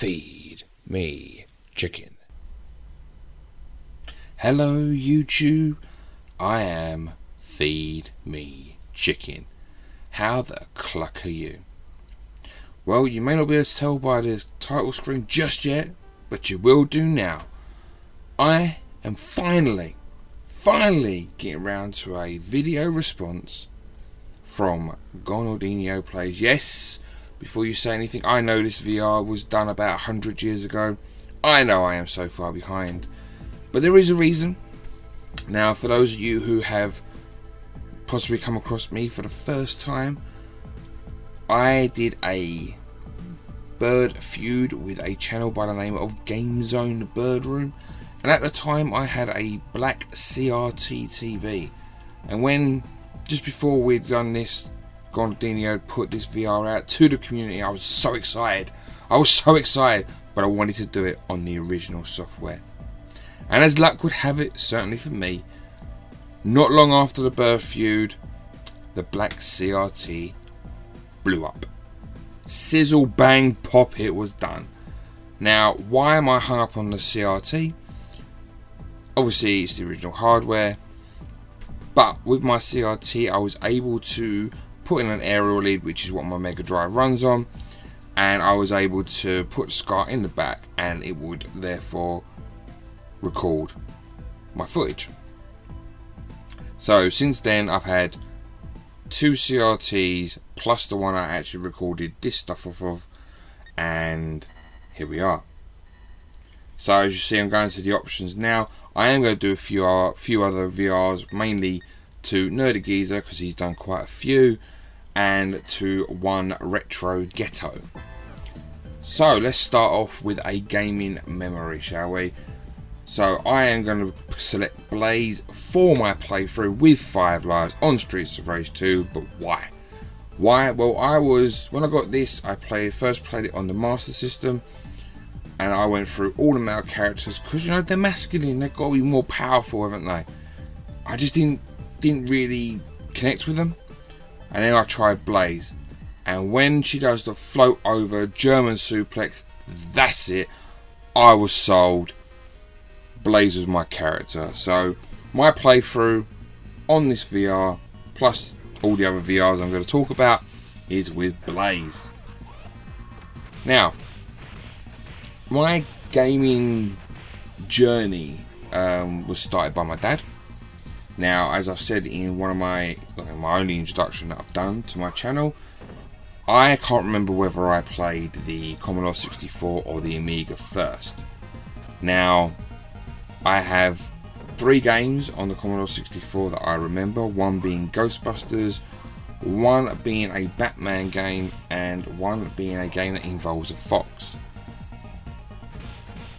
Feed me chicken. Hello YouTube, I am Feed Me Chicken. How the cluck are you? Well, you may not be able to tell by the title screen just yet, but you will do now. I am finally getting around to a video response from Gurnaldinho Plays. Yes, before you say anything, I know this VR was done about 100 years ago. I know I am so far behind, but there is a reason. Now, for those of you who have possibly come across me for the first time, I did a bird feud with a channel by the name of Game Zone Bird Room, and at the time I had a black CRT TV, and when just before we'd done this, Gurnaldinho put this VR out to the community, I was so excited, but I wanted to do it on the original software. And as luck would have it, certainly for me, not long after the bird feud, the black CRT blew up. Sizzle bang pop, it was done. Now, why am I hung up on the CRT? Obviously it's the original hardware, but with my CRT I was able to put in an aerial lead, which is what my Mega Drive runs on, and I was able to put the SCART in the back, and it would therefore record my footage. So since then I've had two CRTs plus the one I actually recorded this stuff off of, and here we are. So as you see, I'm going to the options now. I am going to do a few other VRs, mainly to Nerdy Geezer because he's done quite a few, and to one retro ghetto. So let's start off with a gaming memory, shall we? So I am going to select Blaze for my playthrough with 5 lives on Streets of Rage 2. But why? Well, when I got this, I first played it on the Master System, and I went through all the male characters because, you know, they're masculine, they've got to be more powerful, haven't they? I just didn't really connect with them. And then I tried Blaze, and when she does the float over German suplex, that's it, I was sold. Blaze was my character. So my playthrough on this VR, plus all the other VRs I'm going to talk about, is with Blaze. Now, my gaming journey was started by my dad. Now, as I've said in one of my only introduction that I've done to my channel, I can't remember whether I played the Commodore 64 or the Amiga first. Now, I have 3 games on the Commodore 64 that I remember, one being Ghostbusters, one being a Batman game, and one being a game that involves a fox.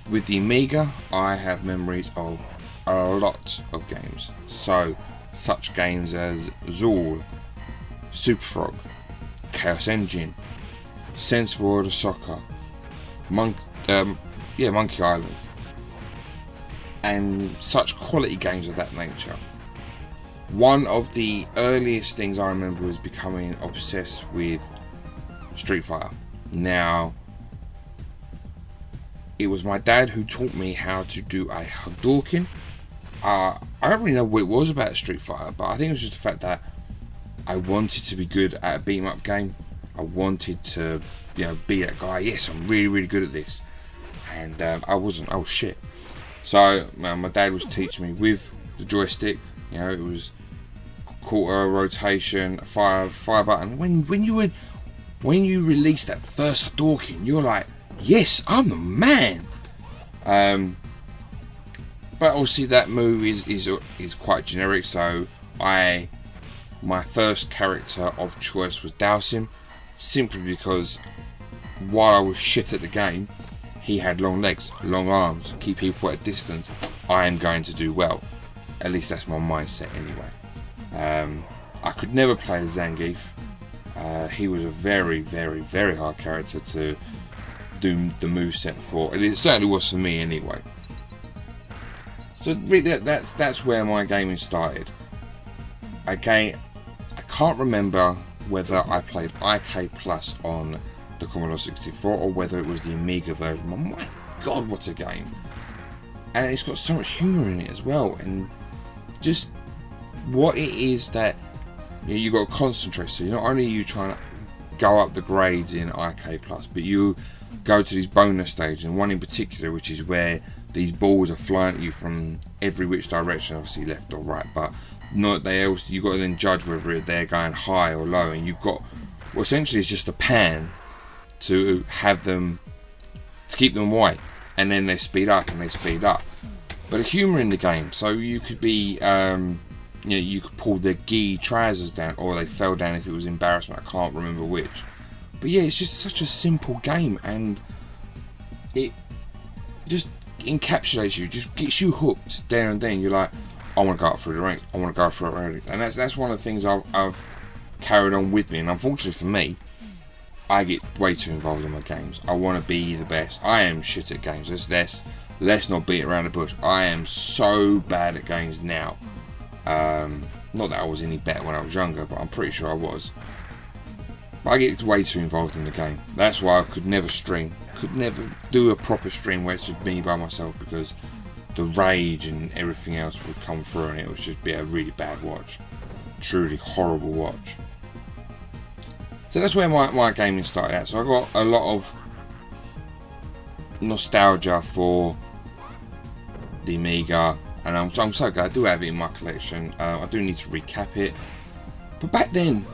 With the Amiga, I have memories of a lot of games, so such games as Zool, Super Frog, Chaos Engine, Sensible World of Soccer, Monkey Island, and such quality games of that nature. One of the earliest things I remember was becoming obsessed with Street Fighter. Now, it was my dad who taught me how to do a Hadouken. I don't really know what it was about Street Fighter, but I think it was just the fact that I wanted to be good at a beat 'em up game. I wanted to, be that guy. Yes, I'm really good at this, and I wasn't. I was shit. So my dad was teaching me with the joystick. It was quarter rotation, fire button. When you release that first Hadouken, you're like, yes, I'm the man. But obviously that move is quite generic. So my first character of choice was Dowsim, simply because while I was shit at the game, he had long legs, long arms, keep people at a distance. I am going to do well. At least that's my mindset anyway. I could never play as Zangief. He was a very hard character to do the moveset for. It certainly was for me anyway. So really, that's where my gaming started. Okay, I can't remember whether I played IK Plus on the Commodore 64 or whether it was the Amiga version. Oh my god, what a game! And it's got so much humour in it as well, and just what it is that you got to concentrate. So not only are you trying to go up the grades in IK Plus, but you go to these bonus stages, and one in particular, which is where these balls are flying at you from every which direction, obviously left or right, but not they else. You got to then judge whether they're going high or low, and you've got essentially it's just a pan to have them to keep them white, and then they speed up and they speed up. But the humour in the game, so you could be you could pull their gi trousers down, or they fell down if it was embarrassment. I can't remember which. But yeah, it's just such a simple game, and it just encapsulates you, just gets you hooked there and then. You're like, I want to go up through the ranks, I want to go through the ranks. And that's one of the things I've carried on with me. And unfortunately for me, I get way too involved in my games. I want to be the best. I am shit at games. Let's not beat around the bush. I am so bad at games now. Not that I was any better when I was younger, but I'm pretty sure I was. But I get way too involved in the game. That's why I could never stream. Could never do a proper stream where it's just me by myself, because the rage and everything else would come through, and it would just be a really bad watch. Truly horrible watch. So that's where my gaming started out. So I got a lot of nostalgia for the Amiga, and I'm so glad I do have it in my collection. I do need to recap it. But back then,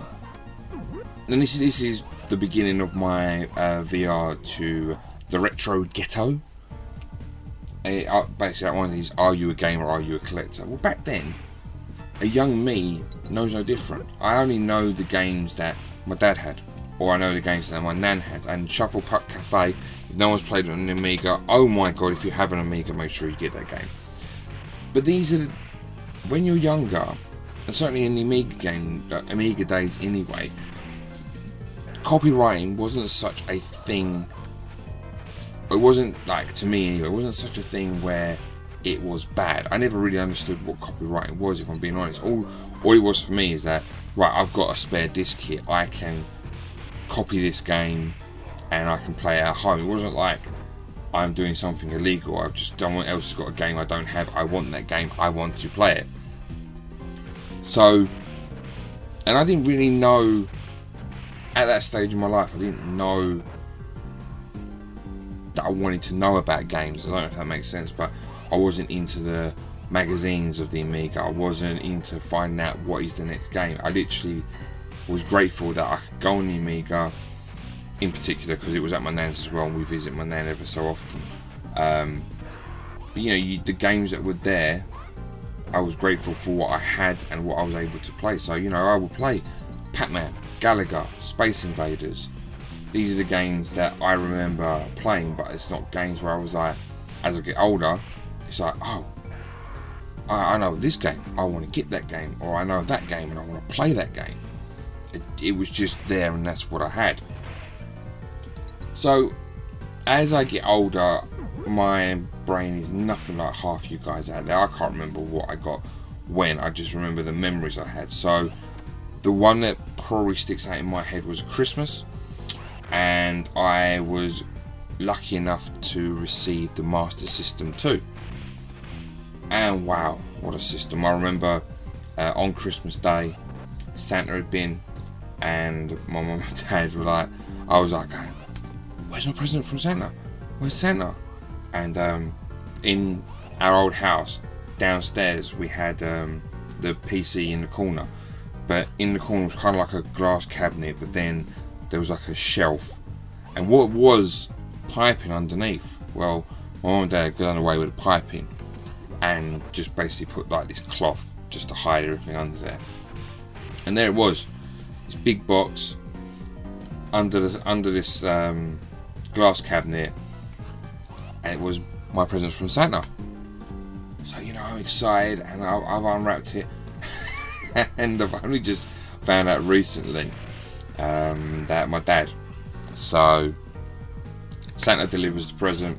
and this is the beginning of my VR to the retro ghetto. Basically, one of these: are you a gamer? Or are you a collector? Well, back then, a young me knows no different. I only know the games that my dad had, or I know the games that my nan had. And Shuffle Puck Cafe, if no one's played it on an Amiga, oh my god, if you have an Amiga, make sure you get that game. But these are, when you're younger, and certainly in the Amiga days anyway, copywriting wasn't such a thing. It wasn't, like, to me anyway, it wasn't such a thing where it was bad. I never really understood what copywriting was, if I'm being honest. All it was for me is that, right, I've got a spare disc here, I can copy this game and I can play it at home. It wasn't like I'm doing something illegal. I've just done, someone else has got a game I don't have, I want that game, I want to play it. So, and I didn't really know, at that stage in my life, I didn't know that I wanted to know about games. I don't know if that makes sense, but I wasn't into the magazines of the Amiga. I wasn't into finding out what is the next game. I literally was grateful that I could go on the Amiga, in particular because it was at my nan's as well, and we visit my nan ever so often. But the games that were there, I was grateful for what I had and what I was able to play. So I would play Pac-Man, Galaga, Space Invaders. These are the games that I remember playing, but it's not games where I was like, as I get older, it's like, oh, I know this game, I want to get that game, or I know that game and I want to play that game. It was just there, and that's what I had. So as I get older, my brain is nothing like half you guys out there. I can't remember what I got when, I just remember the memories I had. So the one that probably sticks out in my head was Christmas, and I was lucky enough to receive the Master System 2. And wow, what a system. I remember on Christmas Day, Santa had been, and my mum and dad were like, I was like, where's my present from Santa? Where's Santa? And in our old house, downstairs, we had the PC in the corner. But in the corner was kind of like a glass cabinet, but then there was like a shelf. And what was piping underneath? Well, my mum and dad had gone away with the piping and just basically put like this cloth just to hide everything under there. And there it was, this big box under this glass cabinet, and it was my presents from Santa. So I'm excited, and I've unwrapped it, and I've only just found out recently that my dad. So Santa delivers the present,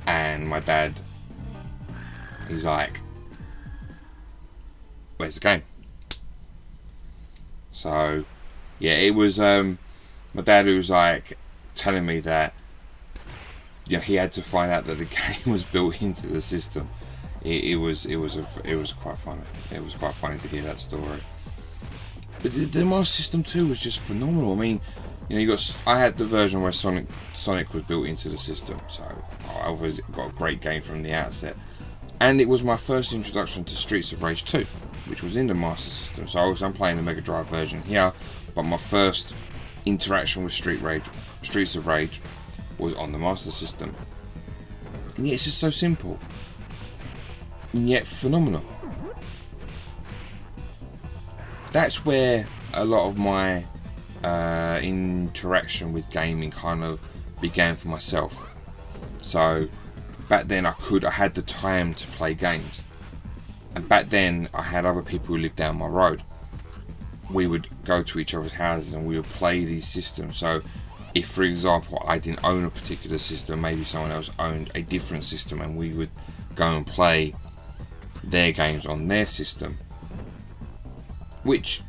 and my dad, he's like, where's the game? So yeah, it was My dad, who was like telling me that, you know, he had to find out that the game was built into the system. It was quite funny. It was quite funny to hear that story. But the Master System 2 was just phenomenal. I mean, you know, I had the version where Sonic was built into the system, so I always got a great game from the outset. And it was my first introduction to Streets of Rage 2, which was in the Master System. So I'm playing the Mega Drive version here, but my first interaction with Streets of Rage was on the Master System. And yet it's just so simple, and yet phenomenal. That's where a lot of my interaction with gaming kind of began for myself. So back then I had the time to play games, and back then I had other people who lived down my road. We would go to each other's houses and we would play these systems. So if, for example, I didn't own a particular system, maybe someone else owned a different system, and we would go and play their games on their system, which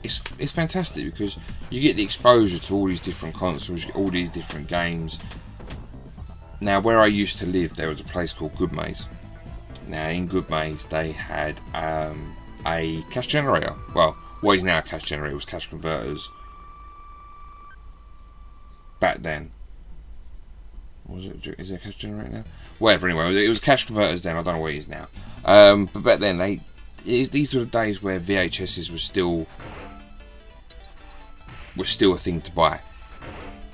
is fantastic because you get the exposure to all these different consoles, you get all these different games. Now, where I used to live, there was a place called Goodmays. Now, in Goodmays, they had a cash generator. Well, what is now a cash generator was cash converters. Back then, is there a cash generator now? Whatever, anyway, it was cash converters then. I don't know what it is now. But back then, these were the days where VHSs were still a thing to buy.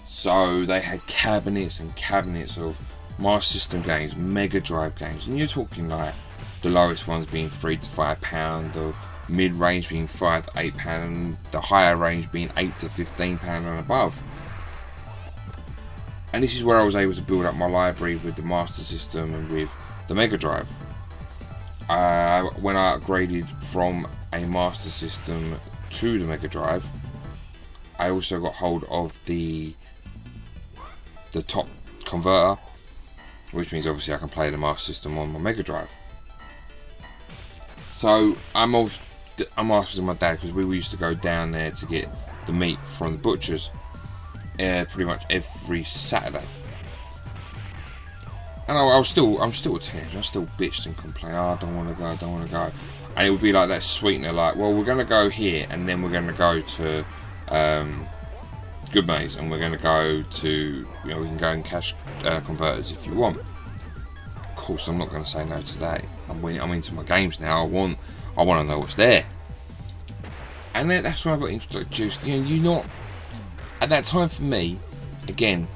So they had cabinets and cabinets of Master System games, Mega Drive games, and you're talking like the lowest ones being £3 to £5, the mid-range being £5 to £8, and the higher range being £8 to £15 and above. And this is where I was able to build up my library with the Master System and with the Mega Drive. When I upgraded from a Master System to the Mega Drive, I also got hold of the top converter, which means obviously I can play the Master System on my Mega Drive. So I'm asking my dad, because we used to go down there to get the meat from the butchers pretty much every Saturday. And I'm still a teenager. I still bitched and complained. I don't want to go. And it would be like that sweetener, like, well, we're going to go here, and then we're going to go to Goodmays, and we're going to go to, you know, we can go in cash converters if you want. Of course, I'm not going to say no to that. I'm into my games now. I want to know what's there. And then that's when I got introduced. You know, you're not at that time for me. Again,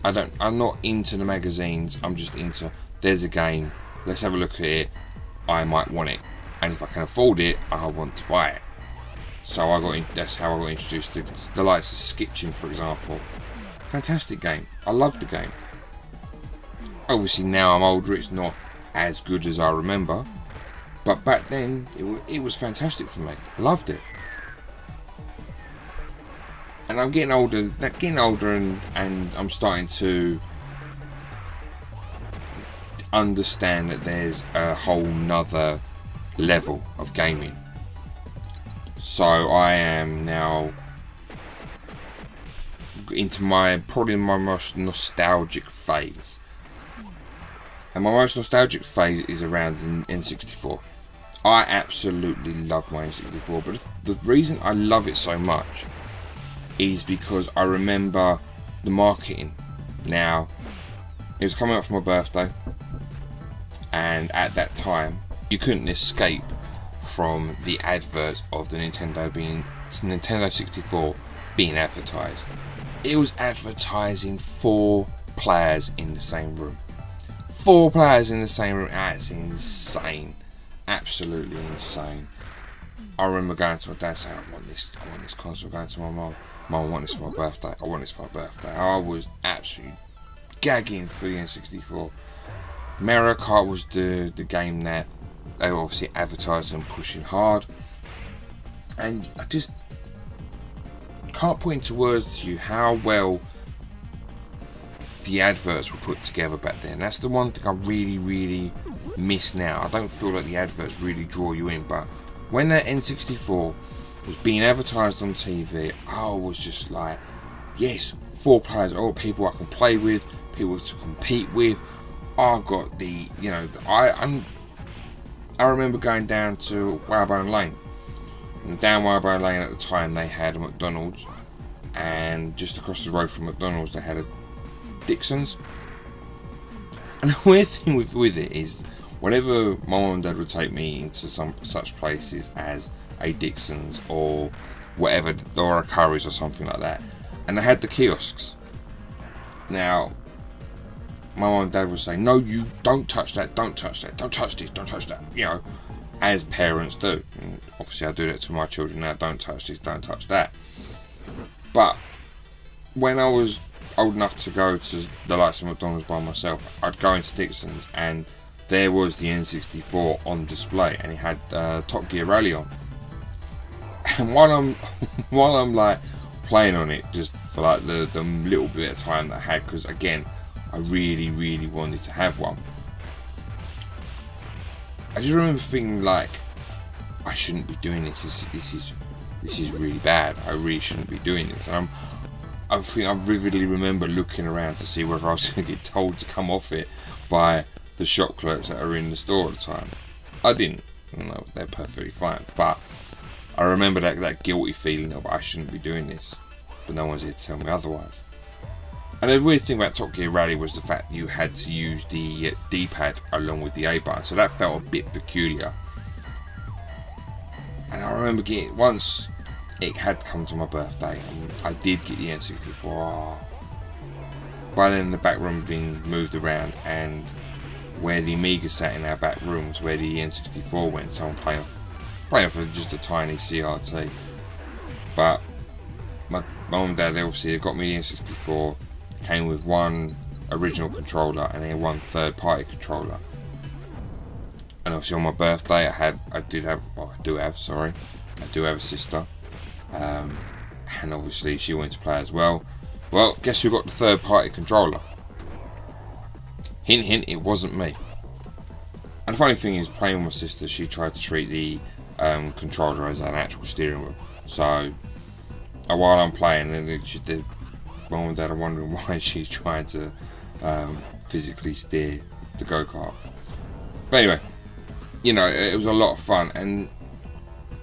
I'm not into the magazines. I'm just into, there's a game, let's have a look at it, I might want it, and if I can afford it, I want to buy it. So that's how I got introduced to the likes of Skitchin, for example. Fantastic game. I loved the game. Obviously now I'm older, it's not as good as I remember, but back then it was fantastic for me. I loved it. And I'm getting older, and I'm starting to understand that there's a whole nother level of gaming. So I am now into probably my most nostalgic phase. And my most nostalgic phase is around the N64. I absolutely love my N64, but the reason I love it so much is because I remember the marketing. Now, it was coming up for my birthday, and at that time you couldn't escape from the adverts of the Nintendo 64 being advertised. It was advertising 4 players in the same room. 4 players in the same room. That's insane. Absolutely insane. I remember going to my dad saying, I want this console. Going to my mum, I want this for my birthday. I was absolutely gagging for the N64. Mario Kart was the game that they were obviously advertising and pushing hard. And I just can't put into words to you how well the adverts were put together back then. That's the one thing I really, really miss now. I don't feel like the adverts really draw you in, but when that N64 was being advertised on TV, I was just like, yes, 4 players, all people I can play with, people to compete with. I got the, I remember going down to Whalebone Lane. And down Whalebone Lane at the time they had a McDonald's, and just across the road from McDonald's they had a Dixon's. And the weird thing with it is, whenever my mum and dad would take me into some such places as a Dixon's or whatever, or a Curry's or something like that, and they had the kiosks. Now, my mum and dad would say, no, you don't touch that, don't touch that, don't touch this, don't touch that, as parents do. And obviously I do that to my children now, don't touch this, don't touch that. But when I was old enough to go to the likes of McDonald's by myself, I'd go into Dixon's and there was the N64 on display, and it had Top Gear Rally on. And while I'm like playing on it, just for like the little bit of time that I had, because again, I really wanted to have one, I just remember thinking like, I shouldn't be doing this. This is really bad. I really shouldn't be doing this. And I vividly remember looking around to see whether I was going to get told to come off it by the shop clerks that are in the store at the time. I didn't. No, they're perfectly fine. But I remember that guilty feeling of I shouldn't be doing this, but no one's here to tell me otherwise. And the weird thing about Top Gear Rally was the fact that you had to use the D-pad along with the A button, so that felt a bit peculiar. And I remember once it had come to my birthday, and I did get the N64. Oh. By then the back room had been moved around, and where the Amiga sat in our back rooms, where the N64 went, someone playing for just a tiny CRT. But my mum and dad, they obviously got me the N64. Came with one original controller and then one third-party controller. And obviously on my birthday, I do have a sister, and obviously she wanted to play as well. Well, guess who got the third-party controller? Hint, hint, it wasn't me. And the funny thing is, playing with my sister, she tried to treat the controller as an actual steering wheel. So while I'm playing, and Mum and Dad are wondering why she's trying to physically steer the go-kart. But anyway, it was a lot of fun, and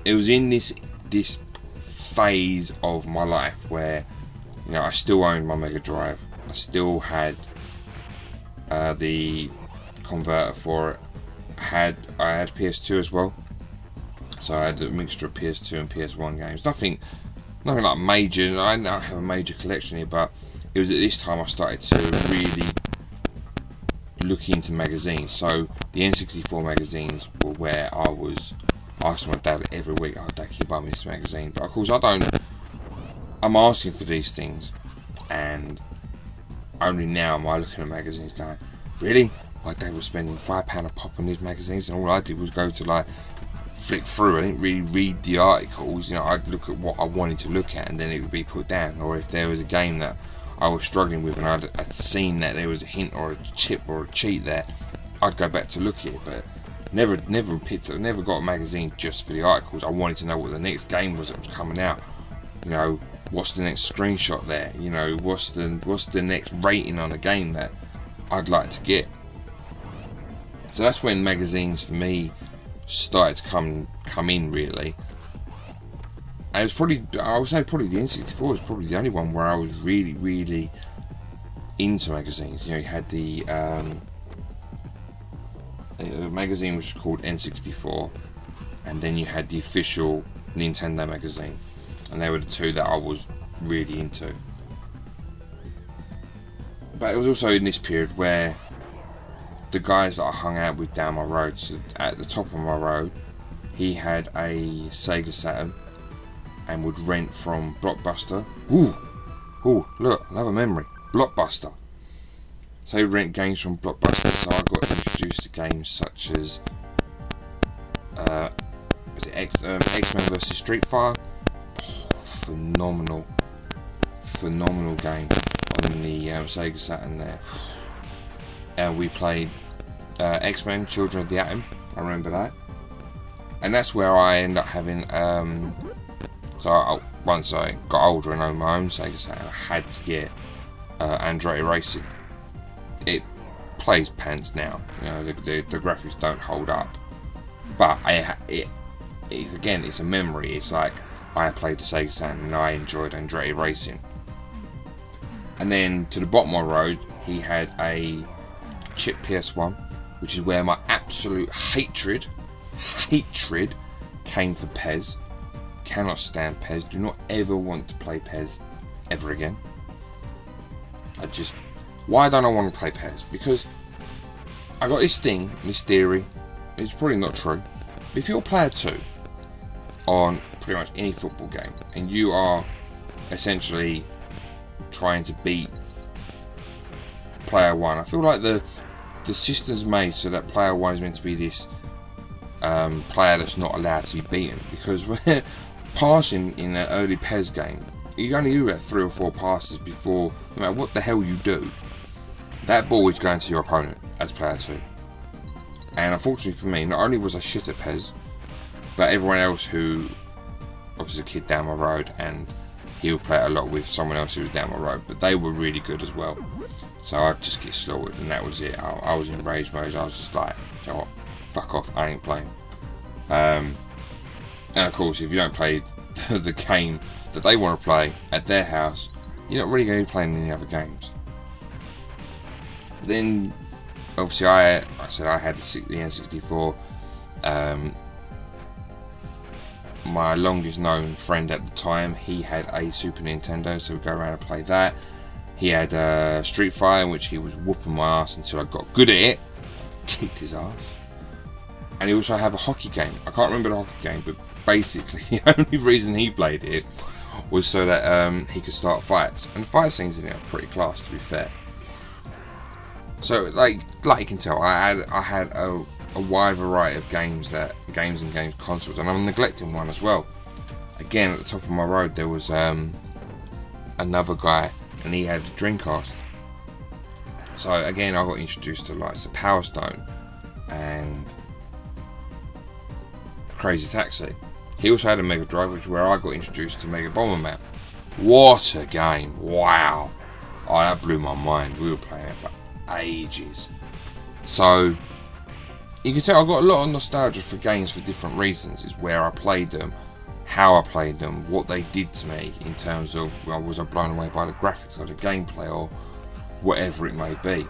it was in this phase of my life where I still owned my Mega Drive. I still had the converter for it. I had PS2 as well, so I had a mixture of PS2 and PS1 games. Nothing like major. I don't have a major collection here, but it was at this time I started to really look into magazines. So the N64 magazines were where I asked my dad every week, oh Dad, can you buy me this magazine? But of course I'm asking for these things, and only now am I looking at magazines going, really? My dad was spending £5 a pop on these magazines, and all I did was go to flick through. I didn't really read the articles. I'd look at what I wanted to look at, and then it would be put down. Or if there was a game that I was struggling with and I'd seen that there was a hint or a chip or a cheat there, I'd go back to look at it. But never got a magazine just for the articles. I wanted to know what the next game was that was coming out. What's the next screenshot there? What's the next rating on a game that I'd like to get? So that's when magazines for me started to come in really. And it's I would say probably the N64 was probably the only one where I was really into magazines. You had the magazine which was called N64, and then you had the official Nintendo magazine, and they were the two that I was really into. But it was also in this period where the guys that I hung out with down my road, so at the top of my road, he had a Sega Saturn and would rent from Blockbuster. Ooh, look, another memory. Blockbuster. So he would rent games from Blockbuster, so I got introduced to games such as X-Men vs Street Fighter. Phenomenal game on the Sega Saturn there. And we played X-Men Children of the Atom, I remember that. And that's where I ended up having so once I got older and owned my own Sega Saturn, I had to get Andretti Racing. It plays pants now. You know, the graphics don't hold up, but it's a memory. It's like I played the Sega Saturn and I enjoyed Andretti Racing. And then to the bottom of my road, he had a chip PS1, which is where my absolute hatred came for PES. Cannot stand PES. Do not ever want to play PES ever again. Why don't I want to play PES? Because I got this theory. It's probably not true. If you're player 2 on pretty much any football game, and you are essentially trying to beat player 1, I feel like the system's made so that player 1 is meant to be this player that's not allowed to be beaten, because when passing in an early PES game, you only do about 3 or 4 passes before, no matter what the hell you do, that ball is going to your opponent as player 2. And unfortunately for me, not only was I shit at PES, but everyone else who, obviously a kid down my road, and he would play it a lot with someone else who was down my road, but they were really good as well. So I'd just get slaughtered, and that was it. I was in rage mode. I was just like, you know what, fuck off, I ain't playing. And of course, if you don't play the game that they want to play at their house, you're not really going to be playing any other games. Then, obviously, I said I had the N64. My longest known friend at the time, he had a Super Nintendo, so we'd go around and play that. He had Street Fighter, in which he was whooping my ass until I got good at it. Kicked his ass. And he also had a hockey game. I can't remember the hockey game, but basically the only reason he played it was so that he could start fights. And the fight scenes in it are pretty class, to be fair. So, like you can tell, I had a wide variety of games and consoles, and I'm neglecting one as well. Again, at the top of my road, there was another guy, and he had a Dreamcast. So again, I got introduced to like Power Stone and Crazy Taxi. He also had a Mega Drive, which is where I got introduced to Mega Bomberman. What a game! Wow! Oh, that blew my mind. We were playing it for ages. So you can tell I've got a lot of nostalgia for games for different reasons. It's where I played them, how I played them, what they did to me in terms of, well, was I blown away by the graphics or the gameplay or whatever it may be.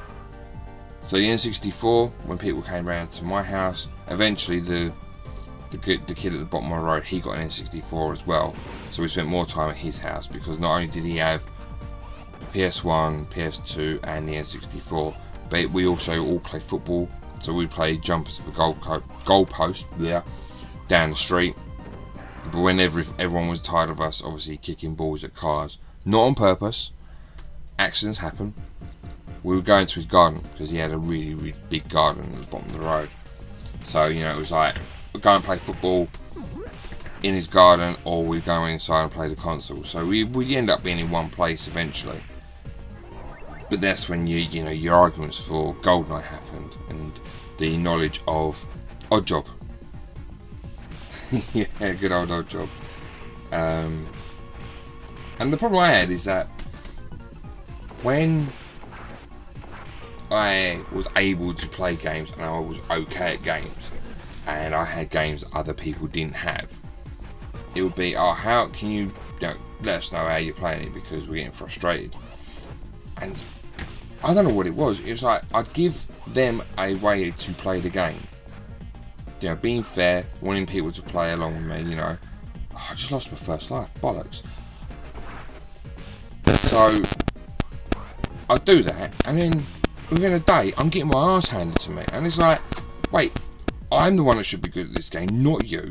So the N64, when people came around to my house, eventually the kid at the bottom of my road, he got an N64 as well. So we spent more time at his house, because not only did he have PS1, PS2 and the N64, but we also all played football. So we played jumpers for goalpost down the street. But whenever everyone was tired of us obviously kicking balls at cars, not on purpose, accidents happen, we would go into his garden, because he had a really, really big garden at the bottom of the road. So, you know, it was like, we'd go and play football in his garden, or we'd go inside and play the console. So we end up being in one place eventually. But that's when you know your arguments for GoldenEye happened, and the knowledge of Oddjob. Yeah, good old Oddjob. And the problem I had is that when I was able to play games and I was okay at games, and I had games that other people didn't have, it would be, oh, how can you let us know how you're playing it, because we're getting frustrated. And I don't know what it was. It was like I'd give them a way to play the game. You know, being fair, wanting people to play along with me. You know, oh, I just lost my first life. Bollocks. So I'd do that, and then within a day, I'm getting my ass handed to me, and it's like, wait, I'm the one that should be good at this game, not you.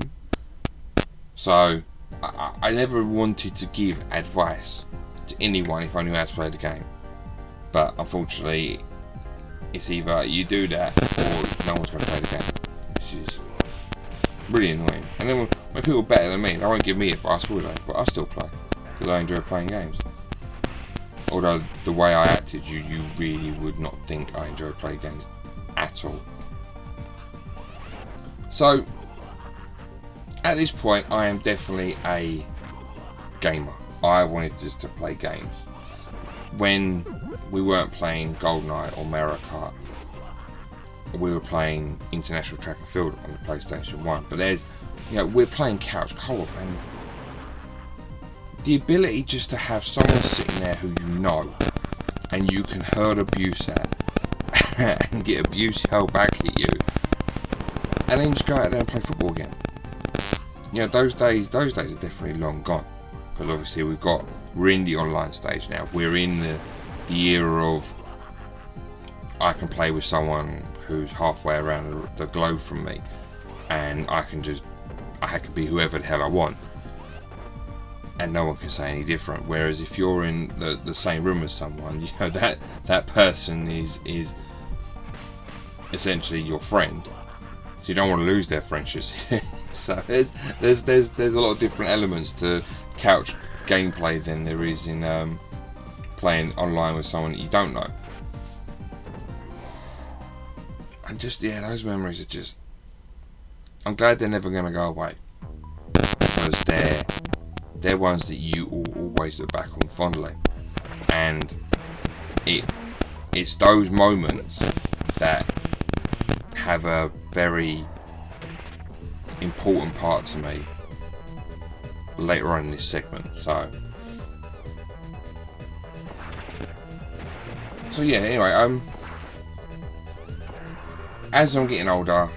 So I never wanted to give advice to anyone if I knew how to play the game. But unfortunately, it's either you do that or no one's going to play the game, which is really annoying. And then when people are better than me, they won't give me advice, will they? But I still play, because I enjoy playing games. Although the way I acted, you really would not think I enjoy playing games at all. So at this point, I am definitely a gamer. I wanted just to play games. When we weren't playing GoldenEye or Mario Kart, we were playing International Track and Field on the PlayStation 1. But we're playing couch co-op, and the ability just to have someone sitting there who you know and you can hurl abuse at and get abuse hurled back at you, and then just go out there and play football again. Those days are definitely long gone, because obviously we're in the online stage now. We're in the era of I can play with someone who's halfway around the globe from me, and I can be whoever the hell I want, and no one can say any different. Whereas if you're in the same room as someone, that person is essentially your friend, so you don't want to lose their friendship. So there's a lot of different elements to couch gameplay than there is in playing online with someone that you don't know. And those memories are just, I'm glad they're never going to go away, because they're ones that you always look back on fondly, and it's those moments that have a very important part to me later on in this segment. So yeah, anyway, as I'm getting older,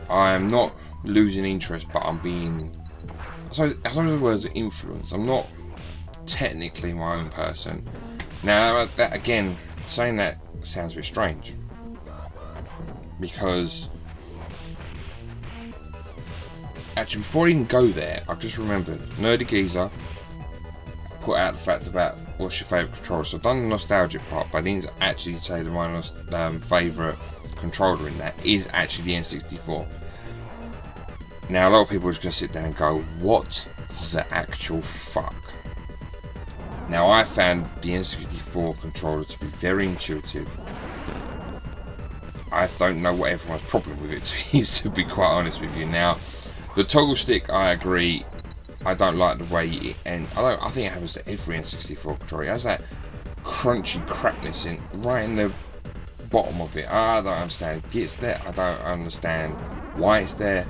I'm not losing interest, but I'm being, so as long as the word's influence, I'm not technically my own person. Now that, again, saying that sounds a bit strange, because actually, before I even go there, I've just remembered Nerdy Geezer put out the fact about what's your favourite controller. So I've done the nostalgic part, but I didn't actually say that my favourite controller in that is actually the N64. Now, a lot of people are just going to sit there and go, what the actual fuck? Now, I found the N64 controller to be very intuitive. I don't know what everyone's problem with it is, to be quite honest with you. Now, the toggle stick, I agree, I don't like the way it, and I think it happens to every N64 controller. It has that crunchy crackness right in the bottom of it. I don't understand. It gets there. I don't understand why it's there.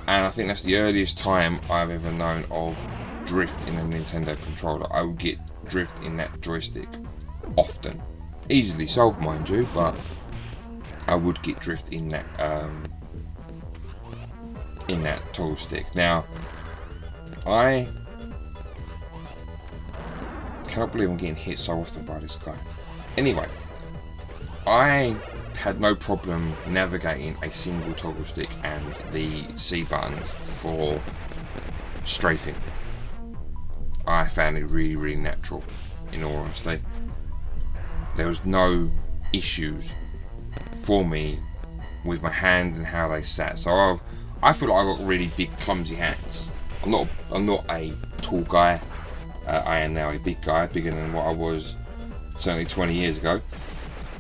And I think that's the earliest time I've ever known of drift in a Nintendo controller. I would get drift in that joystick often. Easily solved, mind you, but I would get drift in that toggle stick. Now, I cannot believe I'm getting hit so often by this guy. Anyway, I had no problem navigating a single toggle stick and the C buttons for strafing. I found it really, really natural, in all honesty. There was no issues for me with my hand and how they sat. So I feel like I've got really big, clumsy hands. I'm not a tall guy. I am now a big guy, bigger than what I was certainly 20 years ago.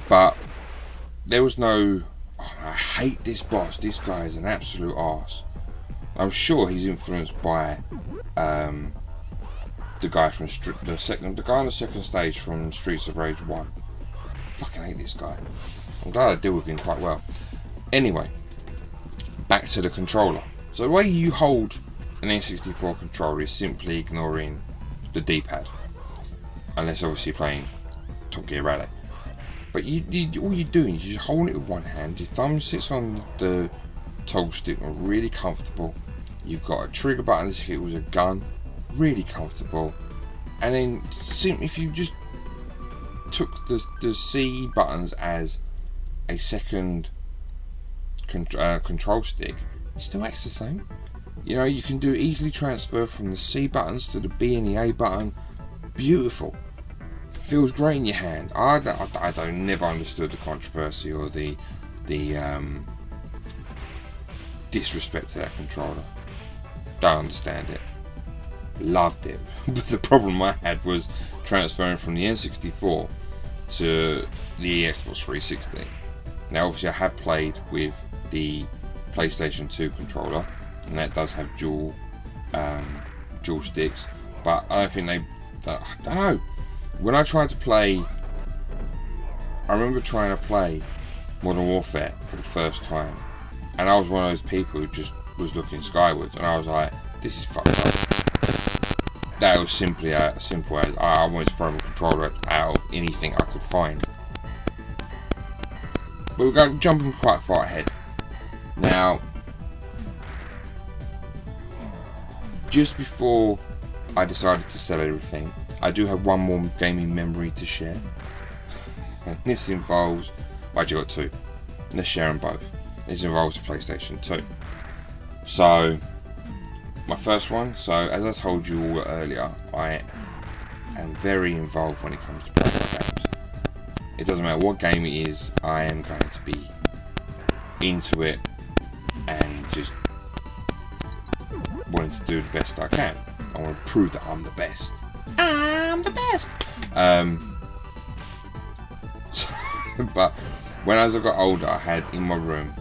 But there was no, I hate this boss, this guy is an absolute arse. I'm sure he's influenced by the guy from the guy on the second stage from Streets of Rage 1. Fucking hate this guy. I'm glad I deal with him quite well. Anyway, back to the controller. So the way you hold an N64 controller is simply ignoring the D-pad, unless obviously you're playing Top Gear Rally. But all you're doing is you're just holding it with one hand, your thumb sits on the toggle stick, really comfortable. You've got a trigger button as if it was a gun, really comfortable. And then simply, if you just took the C buttons as a second control stick, it still acts the same. You know, you can do easily transfer from the C buttons to the B and the A button. Beautiful. Feels great in your hand. I don't never understood the controversy or the disrespect to that controller. Don't understand it. Loved it. But the problem I had was transferring from the N64 to the Xbox 360. Now, obviously, I had played with the PlayStation 2 controller, and that does have dual dual sticks, but I don't think I don't know. When I tried to play, I remember trying to play Modern Warfare for the first time, and I was one of those people who just was looking skywards, and I was like, this is fucked up. That was simply as simple as I wanted to throw my controller out of anything I could find. But we're going jumping quite far ahead. Now, just before I decided to sell everything, I do have one more gaming memory to share. And this involves, well, I actually got two. Let's share them both. This involves the PlayStation 2. So, my first one, so as I told you all earlier, I am very involved when it comes to playing games. It doesn't matter what game it is, I am going to be into it and just wanting to do the best I can. I want to prove that I'm the best. I'm the best! But when as I got older, I had in my room,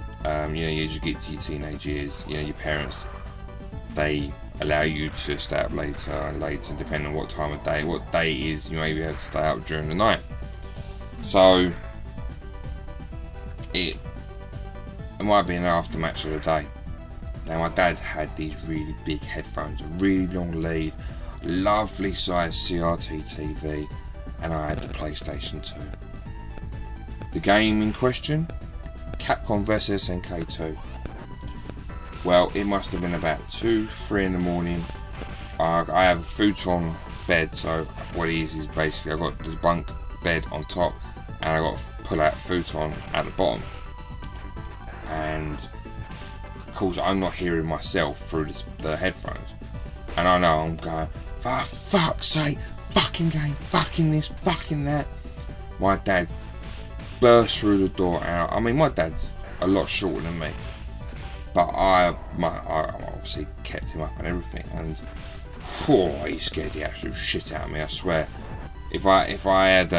you just get to your teenage years, your parents, they allow you to stay up later and later, depending on what time of day, what day it is, you may be able to stay up during the night. So, it might be an aftermatch of the day. Now, my dad had these really big headphones, a really long lead, lovely size CRT TV, and I had the PlayStation 2. The game in question, Capcom vs SNK 2. Well, it must have been about 2-3 in the morning. I have a futon bed, so what it is basically I've got the bunk bed on top, and I got to pull out futon at the bottom. And of course, I'm not hearing myself through the headphones, and I know I'm going, for fuck's sake, fucking game, fucking this, fucking that. My dad burst through the door, and I mean, my dad's a lot shorter than me, but I obviously kept him up and everything, and he scared the absolute shit out of me. I swear, if I had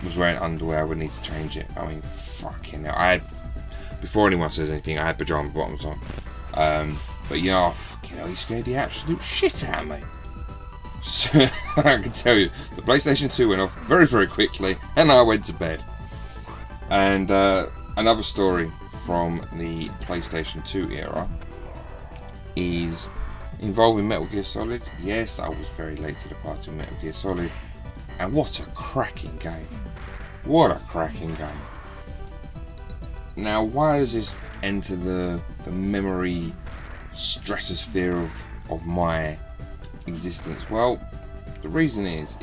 was wearing underwear, I would need to change it. I mean, fucking hell. I had, before anyone says anything, I had pajama bottoms on, but fucking hell, he scared the absolute shit out of me. So, I can tell you, the PlayStation 2 went off very, very quickly, and I went to bed. And another story from the PlayStation 2 era is involving Metal Gear Solid. Yes, I was very late to the party with Metal Gear Solid, and what a cracking game. What a cracking game. Now, why does this enter the memory stratosphere of my existence? Well, the reason is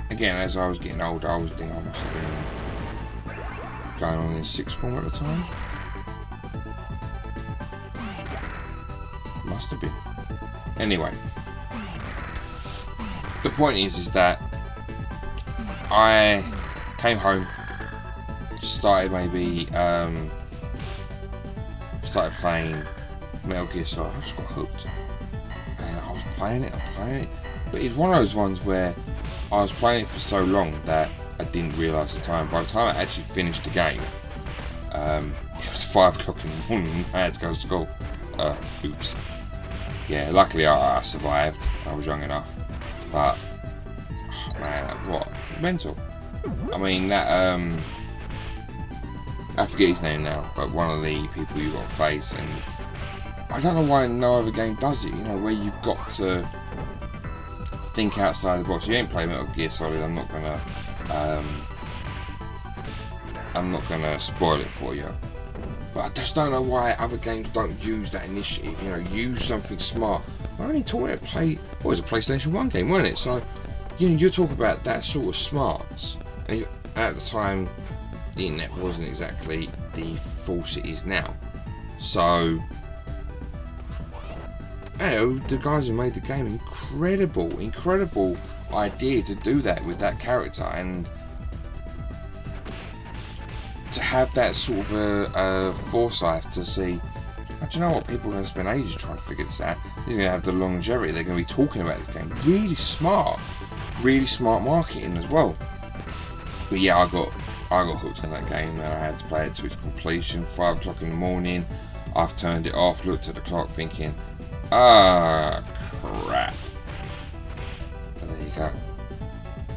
again, as I was getting older, I must have been going on in sixth form at the time. Must have been. Anyway, the point is that I came home, started playing Metal Gear Solid. I just got hooked, and I was playing it, but it's one of those ones where I was playing it for so long that I didn't realise the time. By the time I actually finished the game, it was 5 o'clock in the morning. I had to go to school. Oops. Yeah, luckily I survived. I was young enough. But, oh man, what? Mental. I mean, that, I forget his name now, but one of the people you got to face, and I don't know why no other game does it, where you've got to think outside the box. You ain't played Metal Gear Solid, I'm not gonna spoil it for you, but I just don't know why other games don't use that initiative. Use something smart. We're only talking about it was a PlayStation 1 game, wasn't it? So you're talking about that sort of smarts, and at the time the internet wasn't exactly the force it is now. So the guys who made the game, incredible idea to do that with that character, and to have that sort of a foresight to see, do you know what, people are going to spend ages trying to figure this out. They're going to have the longevity, they're going to be talking about this game. Really smart marketing as well. But yeah, I got hooked on that game, and I had to play it to its completion, 5 o'clock in the morning. I've turned it off, looked at the clock thinking, ah, crap. But there you go.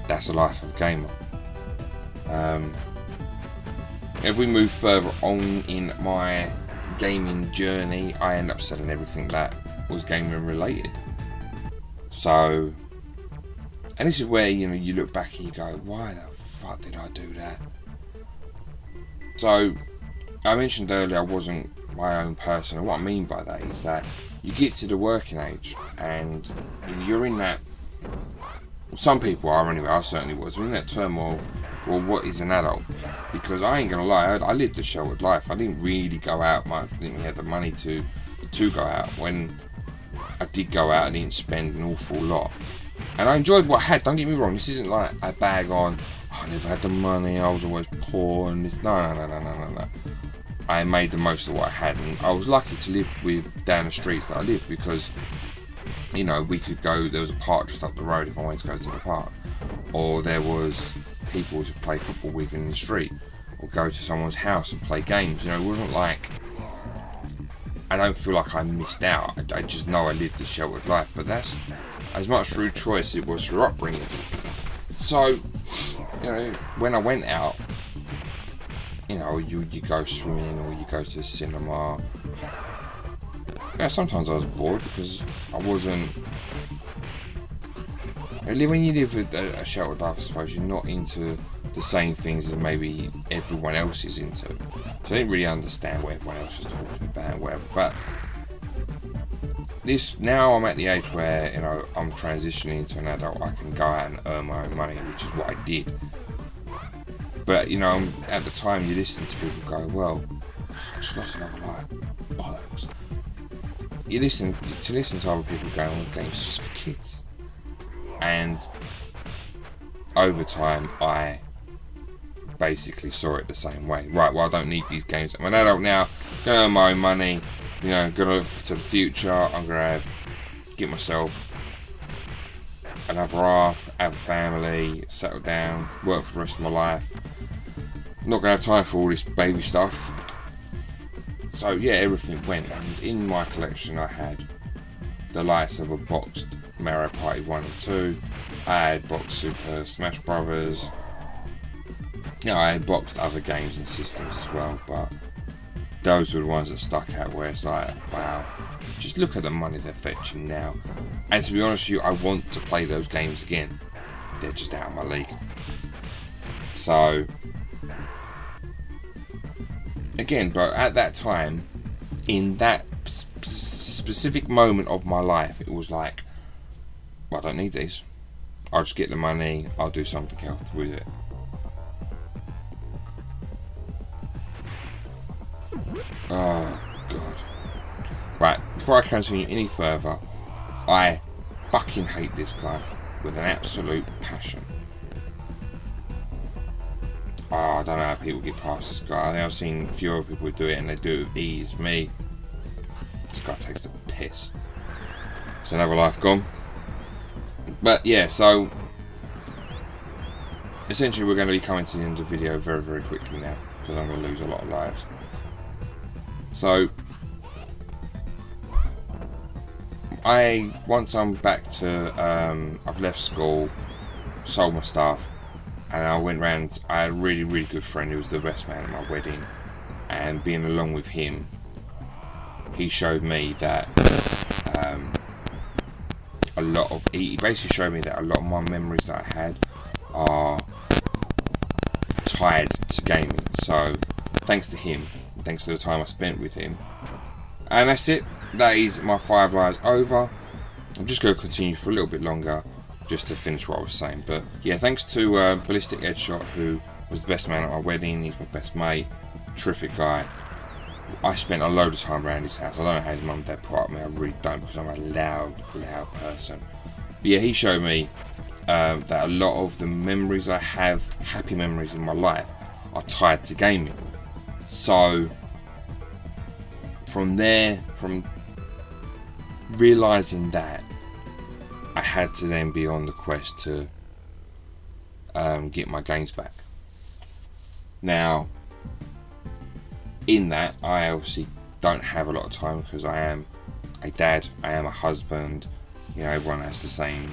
That's the life of a gamer. If we move further on in my gaming journey, I end up selling everything that was gaming related. So, and this is where, you know, you look back and you go, why the fuck did I do that? So, I mentioned earlier I wasn't my own person, and what I mean by that is that you get to the working age and you're in that, some people are anyway, I certainly was, we're in that turmoil. Well, what is an adult? Because I ain't gonna lie, I lived a sheltered life. I didn't really go out much. I didn't have the money to go out. When I did go out, I didn't spend an awful lot. And I enjoyed what I had. Don't get me wrong. This isn't like I bag on, oh, I never had the money. I was always poor and this. No. I made the most of what I had, and I was lucky to live with down the streets that I lived because, you know, we could go. There was a park just up the road if I wanted to go to the park, or there was people to play football with in the street, or go to someone's house and play games. You know, it wasn't like, I don't feel like I missed out. I just know I lived a sheltered life, but that's as much through choice it was through upbringing. So, you know, when I went out, you know, you go swimming or you go to the cinema. Yeah, sometimes I was bored because I wasn't. When you live a sheltered life, I suppose you're not into the same things as maybe everyone else is into. So I didn't really understand what everyone else was talking about and whatever. But now I'm at the age where, you know, I'm transitioning into an adult. I can go out and earn my own money, which is what I did. But, you know, at the time you listen to people go, well, I just lost another life. Bollocks. You listen to other people going, well, games just for kids. And over time, I basically saw it the same way. Right, well, I don't need these games. I'm an adult now, I'm going to earn my own money, you know, going to look to the future. I'm going to get myself another half, have a family, settle down, work for the rest of my life. I'm not going to have time for all this baby stuff. So, yeah, everything went. And in my collection, I had the likes of a boxed Mario Party 1 and 2. I had boxed Super Smash Brothers. You know, I had boxed other games and systems as well, but those were the ones that stuck out where it's like, wow, just look at the money they're fetching now. And to be honest with you, I want to play those games again. They're just out of my league. So, again, but at that time, in that specific moment of my life, it was like, well, I don't need these. I'll just get the money, I'll do something else with it. Oh, God. Right, before I continue any further, I fucking hate this guy with an absolute passion. Oh, I don't know how people get past this guy. I think I've seen a few other people do it and they do it with ease. Me, this guy takes the piss. It's another life gone. But yeah, so essentially we're going to be coming to the end of the video very, very quickly now because I'm going to lose a lot of lives. So once I'm back to, I've left school, sold my stuff, and I went round. I had a really, really good friend who was the best man at my wedding, and being along with him, he showed me that he basically showed me that a lot of my memories that I had are tied to gaming. So thanks to him, thanks to the time I spent with him, and that's it. That is my 5 lives over. I'm just going to continue for a little bit longer just to finish what I was saying. But yeah, thanks to Ballistic Headshot, who was the best man at my wedding. He's my best mate, terrific guy. I spent a load of time around his house. I don't know how his mum and dad put up with me, I really don't, because I'm a loud person. But yeah, he showed me that a lot of the memories I have, happy memories in my life, are tied to gaming. So from there, from realising that, I had to then be on the quest to get my games back. Now, in that, I obviously don't have a lot of time because I am a dad, I am a husband. Everyone has the same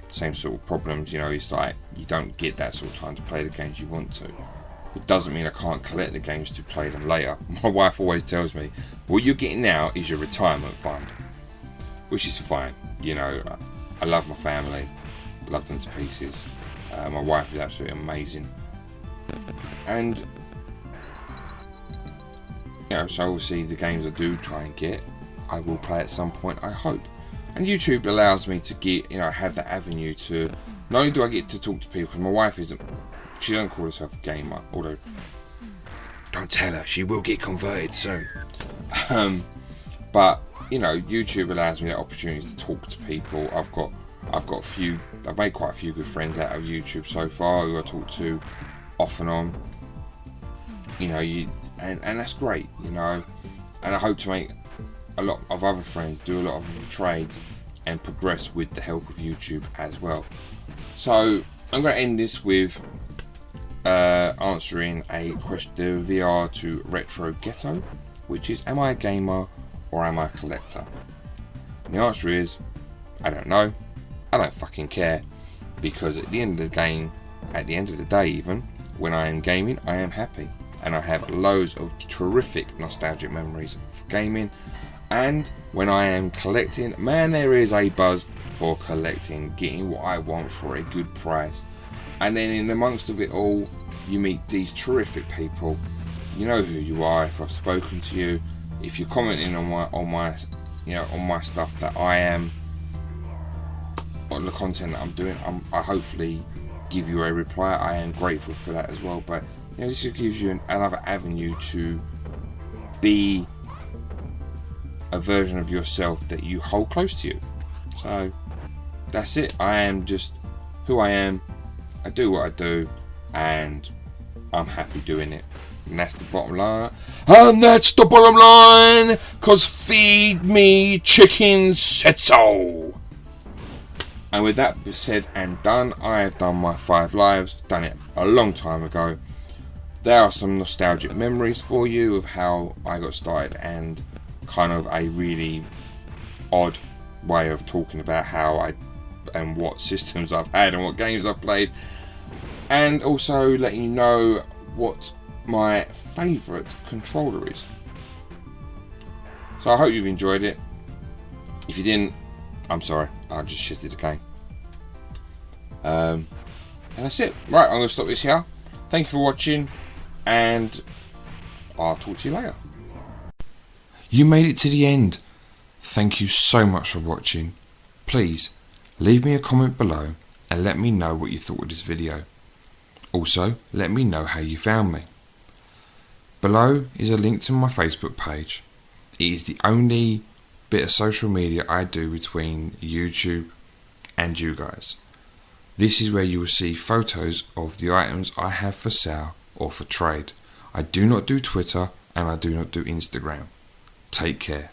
sort of problems. It's like you don't get that sort of time to play the games you want to. It doesn't mean I can't collect the games to play them later. My wife always tells me, what you're getting now is your retirement fund, which is fine. I love my family, I love them to pieces. My wife is absolutely amazing, and so obviously the games I do try and get, I will play at some point, I hope. And YouTube allows me to get, have that avenue to, not only do I get to talk to people, because my wife she doesn't call herself a gamer, although, don't tell her, she will get converted soon. But, YouTube allows me that opportunity to talk to people. I've made quite a few good friends out of YouTube so far, who I talk to off and on. And that's great, and I hope to make a lot of other friends, do a lot of trades, and progress with the help of YouTube as well. So I'm going to end this with answering a question, the VR to retro ghetto, which is, am I a gamer or am I a collector? And the answer is, I don't know. I don't fucking care, because at the end of the day even, when I am gaming, I am happy, and I have loads of terrific nostalgic memories for gaming. And when I am collecting, man, there is a buzz for collecting, getting what I want for a good price. And then in amongst of it all, you meet these terrific people. You know who you are if I've spoken to you. If you're commenting on my stuff that I am, on the content that I'm doing, I hopefully give you a reply. I am grateful for that as well. But this just gives you another avenue to be a version of yourself that you hold close to you. So that's it. I am just who I am. I do what I do, and I'm happy doing it. And that's the bottom line. And that's the bottom line, cause feed me chicken said so. And with that said and done, I have done my 5 lives, done it a long time ago. There are some nostalgic memories for you of how I got started, and kind of a really odd way of talking about how and what systems I've had and what games I've played, and also letting you know what my favourite controller is. So I hope you've enjoyed it. If you didn't, I'm sorry, I just shitted the game. And that's it. Right, I'm going to stop this here. Thank you for watching, and I'll talk to you later. You made it to the end. Thank you so much for watching. Please leave me a comment below and let me know what you thought of this video. Also, let me know how you found me. Below is a link to my Facebook page. It is the only bit of social media I do between YouTube and you guys. This is where you will see photos of the items I have for sale or for trade. I do not do Twitter, and I do not do Instagram. Take care.